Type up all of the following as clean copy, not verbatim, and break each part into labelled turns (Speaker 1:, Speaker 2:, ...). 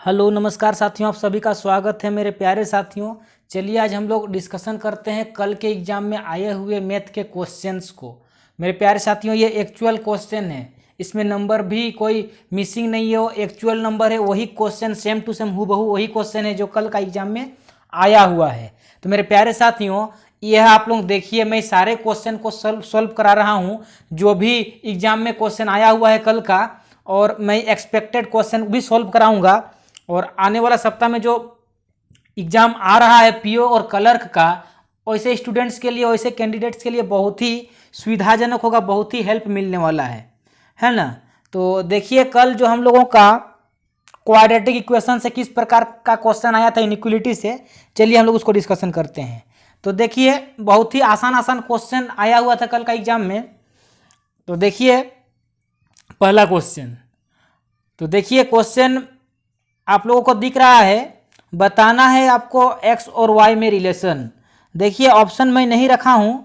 Speaker 1: Hello नमस्कार साथियों, आप सभी का स्वागत है मेरे प्यारे साथियों। चलिए आज हम लोग डिस्कशन करते हैं कल के एग्जाम में आए हुए मैथ के क्वेश्चंस को। मेरे प्यारे साथियों, ये एक्चुअल क्वेश्चन है, इसमें नंबर भी कोई मिसिंग नहीं है, वो एक्चुअल नंबर है, वही क्वेश्चन सेम टू सेम हूबहू वही क्वेश्चन है जो कल का एग्जाम में आया हुआ है। तो मेरे प्यारे साथियों, यह आप लोग देखिए, मैं सारे क्वेश्चन को सॉल्व करा रहा हूँ जो भी एग्जाम में क्वेश्चन आया हुआ है कल का, और मैं एक्सपेक्टेड क्वेश्चन भी सॉल्व कराऊंगा। और आने वाला सप्ताह में जो एग्जाम आ रहा है पीओ और क्लर्क का, वैसे स्टूडेंट्स के लिए, वैसे कैंडिडेट्स के लिए बहुत ही सुविधाजनक होगा, बहुत ही हेल्प मिलने वाला है ना। तो देखिए कल जो हम लोगों का क्वाड्रेटिक इक्वेशन से किस प्रकार का क्वेश्चन आया था इनइक्वालिटी से, चलिए हम लोग उसको डिस्कशन करते हैं। तो देखिए बहुत ही आसान आसान क्वेश्चन आया हुआ था कल का एग्जाम में। तो देखिए पहला क्वेश्चन, तो देखिए क्वेश्चन आप लोगों को दिख रहा है, बताना है आपको एक्स और वाई में रिलेशन। देखिए ऑप्शन मैं नहीं रखा हूं,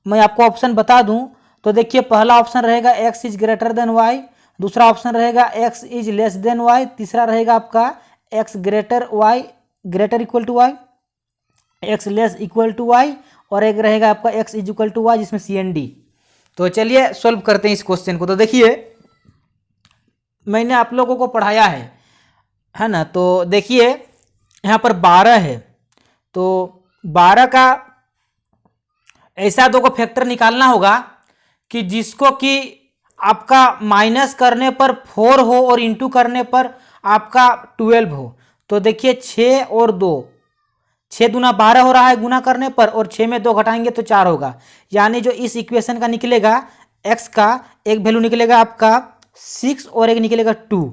Speaker 1: मैं आपको ऑप्शन बता दूं। तो देखिए पहला ऑप्शन रहेगा X is greater than Y, दूसरा ऑप्शन रहेगा X is less than Y, तीसरा रहेगा आपका X greater Y greater equal to Y, X less equal to Y, और एक रहेगा आपका X is equal to Y जिसमें सी एन डी। तो चलिए सॉल्व करते हैं इस क्वेश्चन को। तो देखिए मैंने आप लोगों को पढ़ाया है ना। तो देखिए यहाँ पर 12 है, तो 12 का ऐसा दो को फैक्टर निकालना होगा कि जिसको कि आपका माइनस करने पर 4 हो और इंटू करने पर आपका 12 हो। तो देखिए 6 और 2, 6 दूना 12 हो रहा है गुना करने पर, और 6 में 2 घटाएंगे तो 4 होगा। यानी जो इस इक्वेशन का निकलेगा x का एक वैल्यू निकलेगा आपका 6 और एक निकलेगा 2।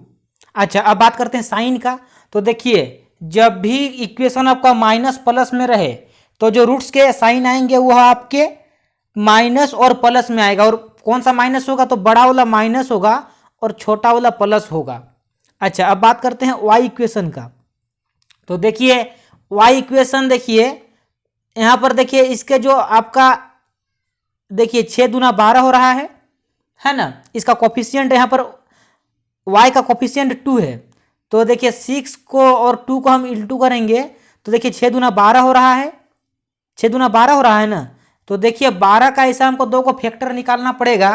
Speaker 1: अच्छा अब बात करते हैं साइन का। तो देखिए जब भी इक्वेशन आपका माइनस प्लस में रहे तो जो रूट्स के साइन आएंगे वह आपके माइनस और प्लस में आएगा। और कौन सा माइनस होगा, तो बड़ा वाला माइनस होगा और छोटा वाला प्लस होगा। अच्छा अब बात करते हैं वाई इक्वेशन का। तो देखिए वाई इक्वेशन, देखिए यहां पर देखिए इसके जो आपका देखिए 6 दूना 12 हो रहा है ना। इसका कोफिशिएंट यहाँ पर y का कोफिशिएंट 2 है। तो देखिए 6 को और 2 को हम इंटू करेंगे तो देखिए 6 दूना 12 हो रहा है, 6 दूना 12 हो रहा है ना। तो देखिए 12 का ऐसा हमको दो को फैक्टर निकालना पड़ेगा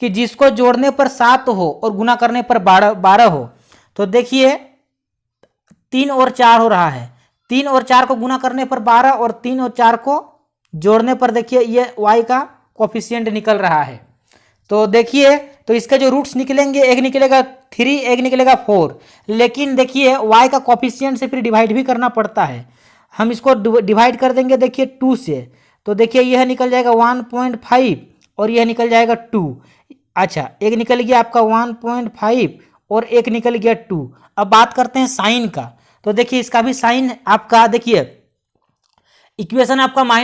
Speaker 1: कि जिसको जोड़ने पर 7 हो और गुना करने पर 12 हो। तो देखिए 3 और 4 हो रहा है, 3 और 4 को गुना करने पर 12 और 3 और 4 को जोड़ने पर देखिए ये y का कोफिशिएंट निकल रहा है। तो देखिए तो इसके जो रूट्स निकलेंगे, एक निकलेगा 3, एक निकलेगा 4, लेकिन देखिए y का कोफिशिएंट से फिर डिवाइड भी करना पड़ता है। हम इसको डिवाइड कर देंगे देखिए 2 से, तो देखिए यह निकल जाएगा 1.5 और यह निकल जाएगा 2। अच्छा एक निकल गया आपका 1.5 और एक निकल गया 2। अब बात करते हैं साइन का। तो देखिए इसका भी साइन आपका, देखिए इक्वेशन आपका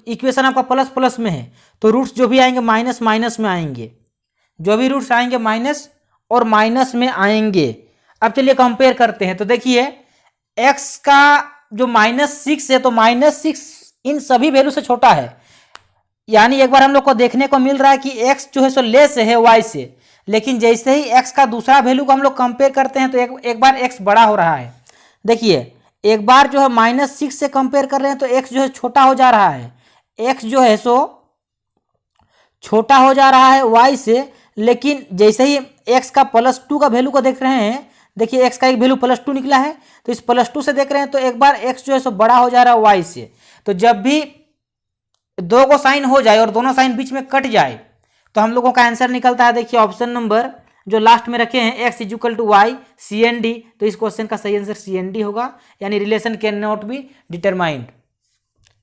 Speaker 1: इक्वेशन आपका प्लस प्लस में है, तो रूट्स जो भी आएंगे माइनस माइनस में आएंगे, जो भी रूट्स आएंगे माइनस और माइनस में आएंगे। अब चलिए कंपेयर करते हैं। तो देखिए x का जो -6 है, तो -6 इन सभी वैल्यू से छोटा है। यानी एक बार हम लोग को देखने को मिल रहा है कि x जो है सो लेस है y से, लेकिन जैसे ही x का दूसरा वैल्यू को हम लोग कंपेयर करते हैं तो एक बार x बड़ा हो रहा है। देखिए एक बार जो है -6 से कंपेयर कर रहे हैं तो x जो है छोटा हो जा रहा है, x जो है सो छोटा हो जा रहा है y से। लेकिन जैसे ही x का +2 का वैल्यू को देख रहे हैं, देखिए x का एक वैल्यू +2 निकला है, तो इस +2 से देख रहे हैं तो एक बार x जो है सो बड़ा हो जा रहा है y से। तो जब भी दो को साइन हो जाए और दोनों साइन बीच में कट जाए तो हम लोगों का आंसर निकलता है, देखिए ऑप्शन नंबर जो लास्ट में रखे हैं x equal to Y C N D. तो इस क्वेश्चन का सही आंसर सी एन डी होगा, यानी relation can not be determined.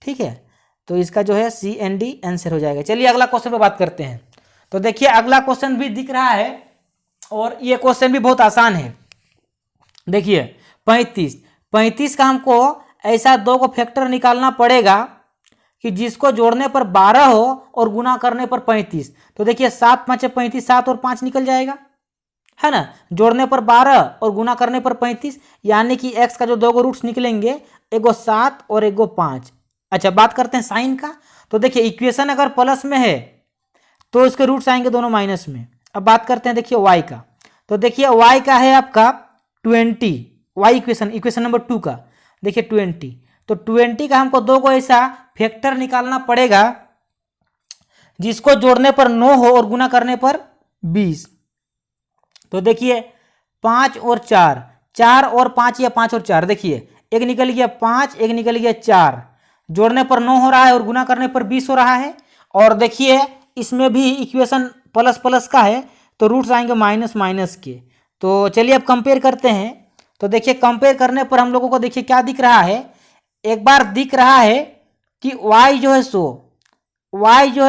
Speaker 1: ठीक है, तो इसका जो है सी एन डी आंसर हो जाएगा। चलिए अगला क्वेश्चन पे बात करते हैं। तो देखिए अगला क्वेश्चन भी दिख रहा है और ये क्वेश्चन भी बहुत आसान है। देखिए 35 का हमको ऐसा दो को फैक्टर निकालना पड़ेगा कि जिसको जोड़ने पर 12 हो और गुना करने पर 35। तो देखिए 7 5 35, 7 और 5 निकल जाएगा, है ना। जोड़ने पर 12 और गुना करने पर 35, यानी कि x का जो दो रूट्स निकलेंगे, एगो 7 और एगो 5। अच्छा बात करते हैं साइन का। तो देखिए इक्वेशन अगर प्लस में है तो इसके रूट्स आएंगे दोनों माइनस में। अब बात करते हैं देखिए y का। तो देखिए y का है आपका 20 वाई इक्वेशन, इक्वेशन नंबर 2 का देखिए 20, तो 20 का हमको दो को ऐसा फैक्टर निकालना पड़ेगा जिसको जोड़ने पर 9 हो और गुना करने पर 20। तो देखिए 5 और 4, 4 और 5 या 5 और 4, देखिए एक निकल गया 5, एक निकल गया 4, जोड़ने पर 9 हो रहा है और गुना करने पर 20 हो रहा है। और देखिए इसमें भी इक्वेशन प्लस प्लस का है तो रूट्स आएंगे माइनस माइनस के। तो चलिए अब कंपेयर करते हैं। तो देखिए कंपेयर करने पर हम लोगों को देखिए क्या दिख रहा है, एक बार दिख रहा है कि y जो है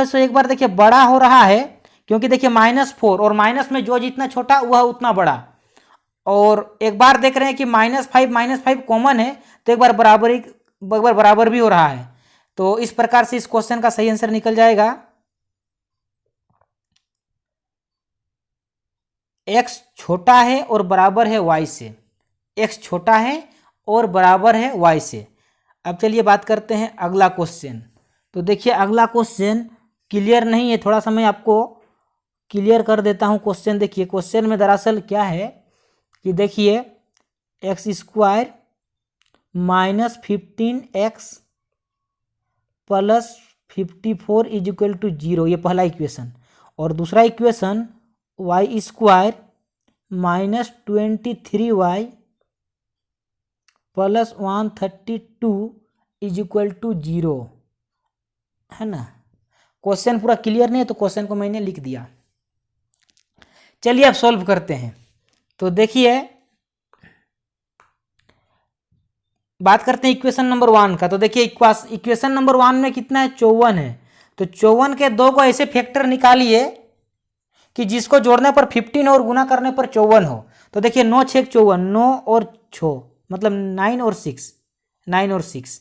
Speaker 1: सो एक बार देखिए बड़ा हो रहा है, क्योंकि देखिए -4 और माइनस में जो जितना छोटा वह उतना बड़ा। और एक बार देख रहे हैं कि -5 कॉमन है तो एक बार बराबर भी हो रहा है। तो इस प्रकार से इस क्वेश्चन का सही आंसर निकल जाएगा x छोटा है और बराबर है y से, x छोटा है और बराबर है y से। अब चलिए बात करते हैं अगला क्वेश्चन। तो देखिए अगला क्वेश्चन क्लियर नहीं है, थोड़ा सा मैं आपको क्लियर कर देता हूं क्वेश्चन। देखिए क्वेश्चन में दरअसल क्या है कि देखिए x² -15x +54 = 0, ये पहला इक्वेशन। और दूसरा इक्वेशन y² -23y +132 = 0, है ना। क्वेश्चन पूरा क्लियर नहीं है तो क्वेश्चन को मैंने लिख दिया। चलिए अब सॉल्व करते हैं। तो देखिए बात करते हैं इक्वेशन नंबर 1 का। तो देखिए इक्वेशन नंबर 1 में कितना है, 54 है। तो 54 के दो को ऐसे फैक्टर निकालिए कि जिसको जोड़ने पर 15 और गुना करने पर 54 हो। तो देखिए 9 6 54, 9 और 6 मतलब 9 और 6, 9 और 6।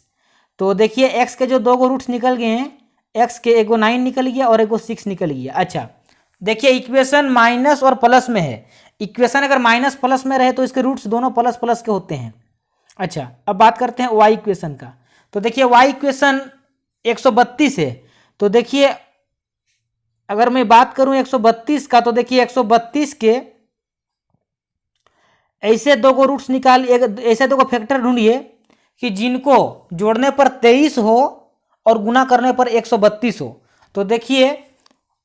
Speaker 1: तो देखिए x के जो दो को रूट्स निकल गए हैं, x के एगो 9 निकल गया और एगो 6 निकल गया। अच्छा देखिए इक्वेशन माइनस और प्लस में है, इक्वेशन अगर माइनस प्लस में रहे तो इसके रूट्स दोनों प्लस प्लस के होते हैं। अच्छा अब बात करते हैं y इक्वेशन का। तो देखिए y इक्वेशन 132 है। तो देखिए अगर मैं बात करूं 132 का, तो देखिए 132 के ऐसे दो को रूट्स ऐसे दो को फैक्टर ढूंढिए कि जिनको जोड़ने पर 23 हो और गुना करने पर 132 हो। तो देखिए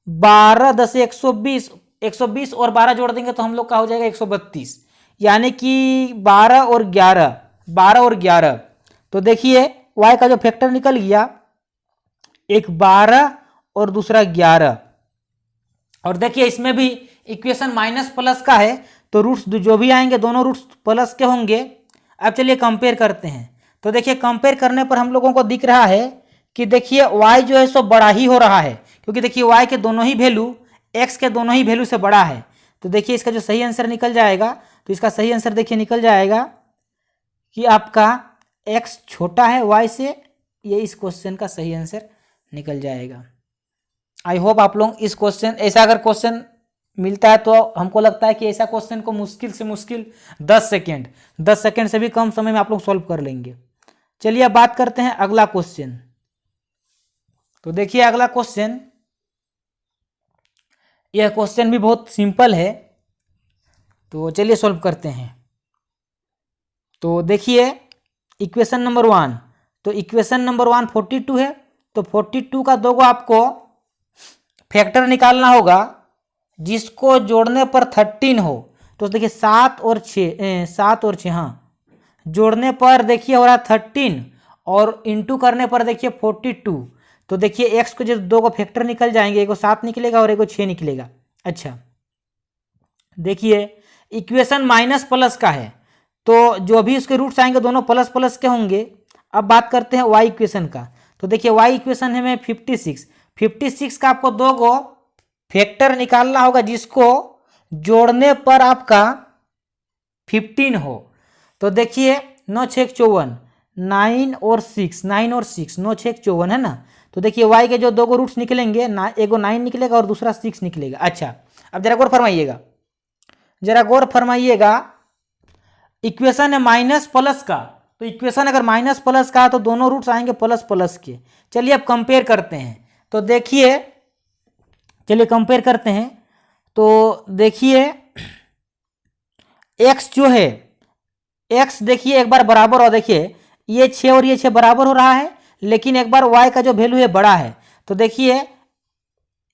Speaker 1: 12 10 120, 120 और 12 जोड़ देंगे तो हम लोग का हो जाएगा 132, यानी कि 12 और 11, 12 और 11। तो देखिए y का जो फैक्टर निकल गया, एक 12 और दूसरा 11। और देखिए इसमें भी इक्वेशन माइनस प्लस का है तो रूट्स जो भी आएंगे दोनों रूट्स प्लस के होंगे। अब चलिए कंपेयर करते हैं। तो देखिए कंपेयर करने पर हम लोगों को दिख रहा है कि देखिए y जो है सो बड़ा ही हो रहा है, क्योंकि देखिए y के दोनों ही वैल्यू x के दोनों ही वैल्यू से बड़ा है। तो देखिए इसका जो सही आंसर निकल जाएगा, तो इसका सही आंसर देखिए निकल जाएगा कि आपका x छोटा है y से, ये इस क्वेश्चन का सही आंसर निकल जाएगा। आई होप आप लोग इस क्वेश्चन, ऐसा अगर क्वेश्चन मिलता है तो हमको लगता है कि ऐसा क्वेश्चन को मुश्किल से मुश्किल 10 सेकेंड से भी कम समय में आप लोग सॉल्व कर लेंगे। चलिए अब बात करते हैं अगला क्वेश्चन। तो देखिए अगला क्वेश्चन, यह क्वेश्चन भी बहुत सिंपल है, तो चलिए सॉल्व करते हैं। तो देखिए इक्वेशन नंबर 1, तो इक्वेशन नंबर 1 42 है। तो 42 का दो को आपको फैक्टर निकालना होगा जिसको जोड़ने पर 13 हो। तो देखिए 7 और 6 हाँ, जोड़ने पर देखिए हो रहा 13 और इंटू करने पर देखिए 42। तो देखिए x को जो दो को फैक्टर निकल जाएंगे, एगो 7 निकलेगा और एगो 6 निकलेगा। अच्छा देखिए इक्वेशन माइनस प्लस का है तो जो भी उसके रूट्स आएंगे दोनों प्लस प्लस के होंगे। अब बात करते हैं y इक्वेशन का। तो देखिए y इक्वेशन है में 56 का आपको दो को फैक्टर निकालना होगा जिसको जोड़ने पर आपका 15 हो। तो देखिए 9 6 54, 9 और 6, 9 और 6, 9 6 54 है ना। तो देखिए y के जो दो को रूट्स निकलेंगे ना, एगो 9 निकलेगा और दूसरा 6 निकलेगा। अच्छा अब जरा गौर फरमाइएगा, इक्वेशन है माइनस प्लस का, तो इक्वेशन अगर माइनस प्लस का है तो दोनों रूट्स आएंगे प्लस प्लस के। चलिए अब कंपेयर करते हैं। तो देखिए चलिए कंपेयर करते हैं। तो देखिए x जो है एक्स देखिए एक बार बराबर, और देखिए ये 6 और ये 6 बराबर हो रहा है, लेकिन एक बार वाई का जो वैल्यू है बड़ा है, तो देखिए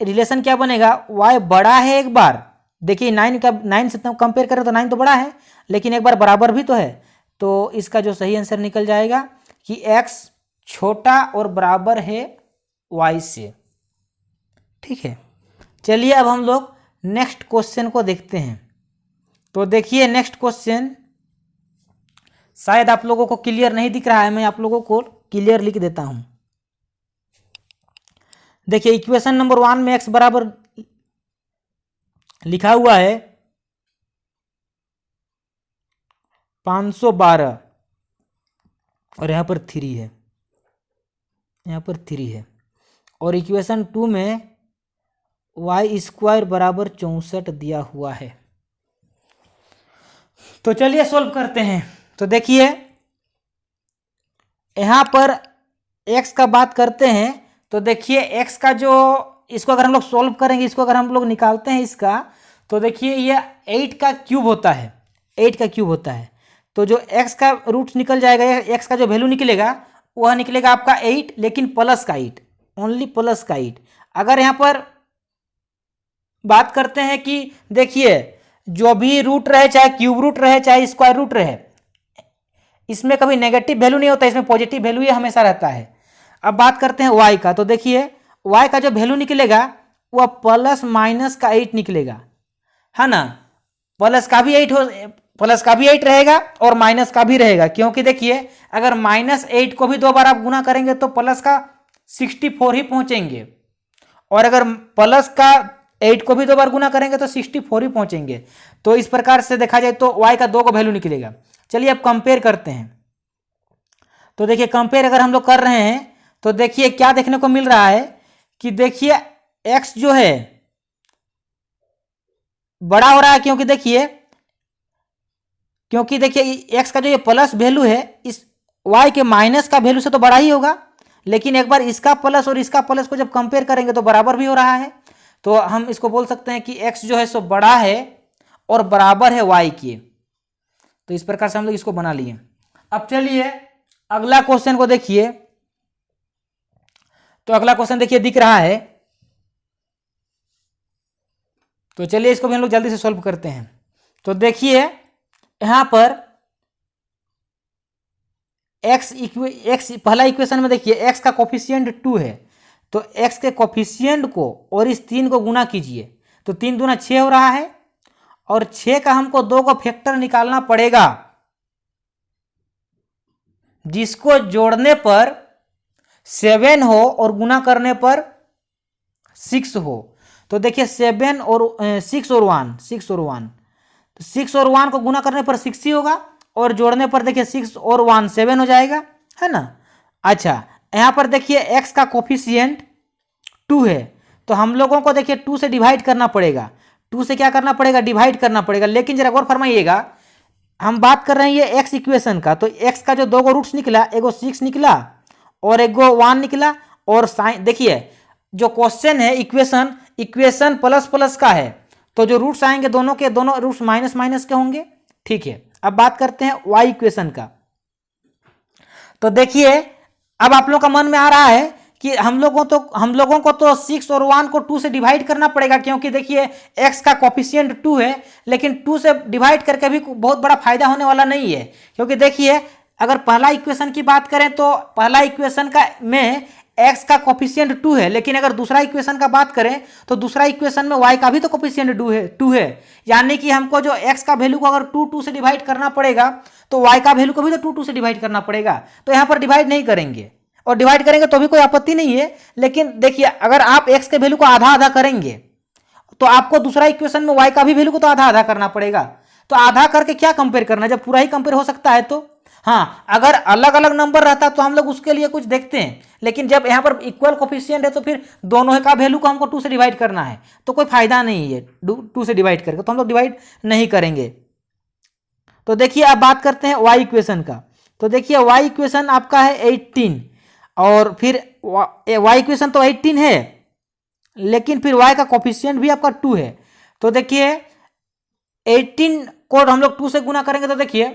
Speaker 1: रिलेशन क्या बनेगा, वाई बड़ा है एक बार, देखिए 9 से कंपेयर करें तो 9 तो बड़ा है, लेकिन एक बार बराबर भी तो है, तो इसका जो सही आंसर निकल जाएगा कि एक्स छोटा और बराबर है वाई से। ठीक है, चलिए अब हम लोग नेक्स्ट क्वेश्चन को देखते हैं। तो देखिए नेक्स्ट क्वेश्चन शायद आप लोगों को क्लियर नहीं दिख रहा है, मैं आप लोगों को क्लियर लिख देता हूं। देखिए इक्वेशन नंबर 1 में x बराबर लिखा हुआ है 512 और यहां पर 3 है, यहां पर 3 है, और इक्वेशन 2 में वाई स्क्वायर बराबर 64 दिया हुआ है। तो चलिए सॉल्व करते हैं। तो देखिए यहां पर x का बात करते हैं, तो देखिए x का जो, इसको अगर हम लोग सॉल्व करेंगे, इसको अगर हम लोग निकालते हैं इसका, तो देखिए ये 8 का क्यूब होता है, 8 का क्यूब होता है, तो जो x का रूट निकल जाएगा, x का जो वैल्यू निकलेगा वह निकलेगा आपका 8, लेकिन प्लस का 8, ओनली प्लस का 8। अगर यहाँ पर बात करते हैं कि देखिए जो भी रूट रहे, चाहे क्यूब रूट रहे चाहे स्क्वायर रूट रहे, इसमें कभी नेगेटिव वैल्यू नहीं होता, इसमें पॉजिटिव वैल्यू ही हमेशा रहता है। अब बात करते हैं y का, तो देखिए y का जो वैल्यू निकलेगा वह प्लस माइनस का 8 निकलेगा, है ना। प्लस का भी 8 हो, प्लस का भी 8 रहेगा और माइनस का भी रहेगा, क्योंकि देखिए अगर -8 को भी 2 बार आप गुना करेंगे तो प्लस का 64 ही पहुंचेंगे, और अगर प्लस का 8 को भी 2 बार गुना करेंगे तो 64 ही पहुंचेंगे। तो इस प्रकार से देखा जाए तो y का 2 का वैल्यू निकलेगा। चलिए अब कंपेयर करते हैं। तो देखिए कंपेयर अगर हम लोग कर रहे हैं तो देखिए क्या देखने को मिल रहा है कि देखिए x जो है बड़ा हो रहा है, क्योंकि देखिए x का जो ये प्लस वैल्यू है इस y के माइनस का वैल्यू से तो बड़ा ही होगा, लेकिन एक बार इसका प्लस और इसका प्लस को जब कंपेयर करेंगे तो बराबर भी हो रहा है। तो हम इसको बोल सकते हैं कि x जो है सो बड़ा है और बराबर है y के। तो इस प्रकार से हम लोग इसको बना लिए। अब चलिए अगला क्वेश्चन को देखिए। तो अगला क्वेश्चन देखिए दिख रहा है, तो चलिए इसको भी हम लोग जल्दी से सॉल्व करते हैं। तो देखिए यहां पर x पहला इक्वेशन में देखिए x का कोफिशिएंट 2 है, तो x के कोफिशिएंट को और इस 3 को गुना कीजिए, तो 3 दूना 6 हो रहा है, और 6 का हमको 2 का फैक्टर निकालना पड़ेगा, जिसको जोड़ने पर 7 हो और गुना करने पर 6 हो। तो देखिए 7 और 6 और 1, तो 6 और 1 को गुना करने पर 6 ही होगा, और जोड़ने पर देखिए 6 और 1 7 हो जाएगा, है ना। अच्छा यहाँ पर देखिए x का कोफिशिएंट 2 है, तो हम लोगों को देखिए 2 से डिवाइड करना पड़ेगा, 2 से क्या करना पड़ेगा, डिवाइड करना पड़ेगा। लेकिन जरा गौर फरमाइएगा, हम बात कर रहे हैं ये x इक्वेशन का, तो x का जो 2 गो रूट्स निकला, एगो 6 निकला और एगो 1 निकला, और साइन देखिए जो क्वेश्चन है इक्वेशन प्लस प्लस का है, तो जो रूट्स आएंगे दोनों के दोनों रूट्स माइनस माइनस के होंगे। ठीक है, अब बात करते हैं y इक्वेशन का। तो देखिए अब आप लोगों का मन में आ रहा है कि हम लोगों को तो 6 और 1 को 2 से डिवाइड करना पड़ेगा, क्योंकि देखिए x का कोफिशिएंट 2 है, लेकिन 2 से डिवाइड करके भी बहुत बड़ा फायदा होने वाला नहीं है, क्योंकि देखिए अगर पहला इक्वेशन की बात करें तो पहला इक्वेशन का में x का कोफिशिएंट 2 है, लेकिन अगर दूसरा इक्वेशन का बात करें तो दूसरा इक्वेशन में y का भी तो कोफिशिएंट 2 है, यानी कि हमको जो x का वैल्यू को अगर 2 से डिवाइड करना पड़ेगा तो y का वैल्यू को भी तो 2 से डिवाइड करना पड़ेगा। तो यहाँ पर डिवाइड नहीं करेंगे, और डिवाइड करेंगे तो भी कोई आपत्ति नहीं है, लेकिन देखिए अगर आप x के वैल्यू को आधा आधा करेंगे तो आपको दूसरा इक्वेशन में y का भी वैल्यू को तो आधा आधा करना पड़ेगा। तो आधा करके क्या कंपेयर करना, जब पूरा ही कंपेयर हो सकता है। तो हाँ, अगर अलग अलग नंबर रहता तो हम लोग उसके लिए कुछ देखते हैं, लेकिन जब यहाँ पर इक्वल कोफिशिएंट है तो फिर दोनों का वैल्यू को हमको 2 से डिवाइड करना है, तो कोई फायदा नहीं है 2 से डिवाइड करके, तो हम लोग डिवाइड नहीं करेंगे। तो देखिए अब बात करते हैं y इक्वेशन का। तो देखिए y इक्वेशन आपका है 18, और फिर y इक्वेशन तो 18 है, लेकिन फिर y का कोफिशिएंट भी आपका 2 है। तो देखिए 18 को हम लोग 2 से गुना करेंगे तो देखिए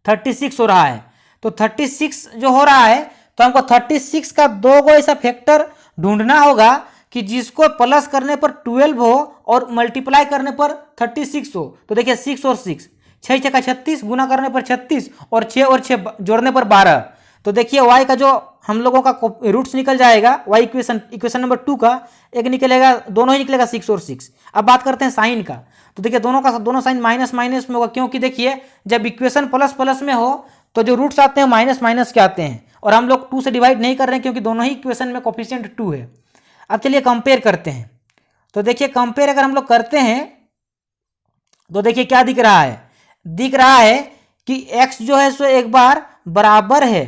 Speaker 1: 36 हो रहा है। तो 36 जो हो रहा है तो हमको 36 का दो गो ऐसा फैक्टर ढूंढना होगा कि जिसको प्लस करने पर 12 हो और मल्टीप्लाई करने पर 36 हो। तो देखिए 6 और 6, 6 6 का 36, गुना करने पर 36 और 6 जोड़ने पर 12। तो देखिए y का जो हम लोगों का रूट्स निकल जाएगा, y इक्वेशन नंबर 2 का एक निकलेगा, दोनों ही निकलेगा 6 और 6। अब बात करते हैं साइन का। तो देखिए दोनों साइन माइनस माइनस में होगा, क्योंकि देखिए जब इक्वेशन प्लस प्लस में हो तो जो रूट्स आते हैं माइनस माइनस के आते हैं, और हम लोग 2 से डिवाइड नहीं कर रहे हैं क्योंकि दोनों ही इक्वेशन में कोफिशिएंट 2 है। अब चलिए कंपेयर करते हैं। तो देखिए कंपेयर अगर हम लोग करते हैं तो देखिए क्या दिख रहा है, दिख रहा है कि x जो है सो एक बार बराबर है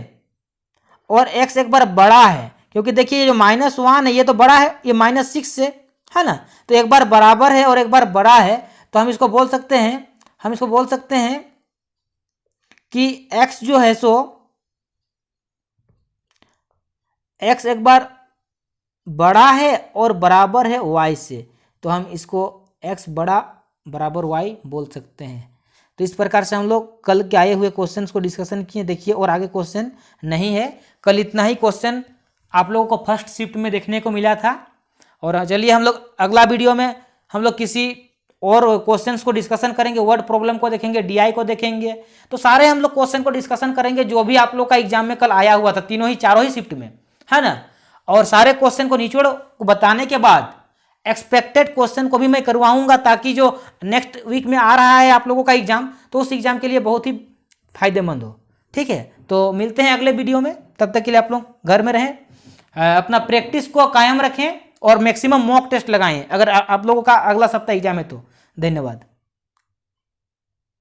Speaker 1: और x एक बार बड़ा है, क्योंकि देखिए ये जो -1 है ये तो बड़ा है, ये -6 से है ना, तो एक बार बराबर है और एक बार बड़ा है। तो हम इसको बोल सकते हैं कि x जो है सो x एक बार बड़ा है और बराबर है y से, तो हम इसको x बड़ा बराबर y बोल सकते हैं। तो इस प्रकार से हम लोग कल के आए हुए क्वेश्चंस को डिस्कशन किए। देखिए और आगे क्वेश्चन नहीं है, कल इतना ही क्वेश्चन आप लोगों को फर्स्ट शिफ्ट में देखने को मिला था। और चलिए हम लोग अगला वीडियो में हम लोग किसी और क्वेश्चंस को डिस्कशन करेंगे, वर्ड प्रॉब्लम को देखेंगे, DI को देखेंगे। तो सारे हम लोग क्वेश्चन को डिस्कशन करेंगे जो भी आप लोग का एग्जाम में कल आया हुआ था, चारों ही शिफ्ट में, है ना। और सारे क्वेश्चन को निचोड़ बताने के बाद एक्सपेक्टेड क्वेश्चन को भी मैं करवाऊंगा, ताकि जो नेक्स्ट वीक में आ रहा है आप लोगों का एग्जाम, तो उस एग्जाम के लिए बहुत ही फायदेमंद हो। ठीक है, तो मिलते हैं अगले वीडियो में, तब तक के लिए आप लोग घर में रहें, अपना प्रैक्टिस को कायम रखें और मैक्सिमम मॉक टेस्ट लगाएं अगर आप लोगों का अगला सप्ताह एग्जाम है तो। धन्यवाद।